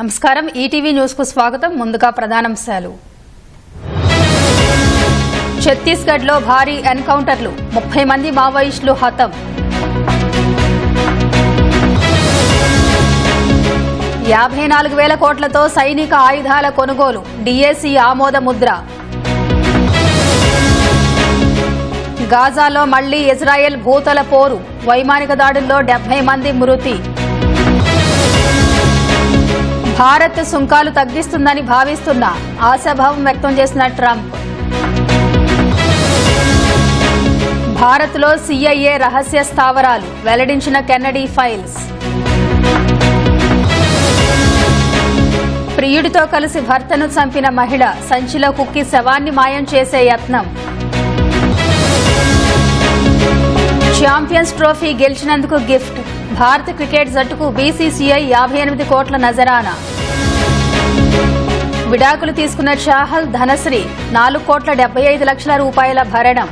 నమస్కారం ETV news కు స్వాగతం ముందుగా ప్రధానాంశాలు ఛత్తీస్గఢ్ లో భారీ ఎన్కౌంటర్లు 30 మంది మావోయిస్టులు హతం 54,000 కోట్లతో సైనిక ఆయుధాల కొనుగోలు డీఏసీ ఆమోద ముద్ర గాజాలో మళ్లీ ఇజ్రాయెల్ భూతల పోరు వైమానిక దాడుల్లో 70 మంది మృతి భారత్ సుంకాలు తగ్గిస్తుందని భావిస్తున్నా ఆశాభావం వ్యక్తం చేసిన ట్రంప్ భారత్లో సీఐఏ రహస్య స్థావరాలు వెల్లడించిన కెన్నడీ ఫైల్స్ ప్రియుడితో కలిసి భర్తను చంపిన మహిళ సంచిలో కుక్కి శవాన్ని మాయం చేసే యత్నం ఛాంపియన్స్ ట్రోఫీ గెలిచినందుకు గిఫ్ట్ భారత క్రికెట్ జట్టుకు బీసీసీఐ 58 కోట్ల నజరానా విడాకులు తీసుకున్న చాహల్ ధనశ్రీ 4,75,00,000 రూపాయల భరణం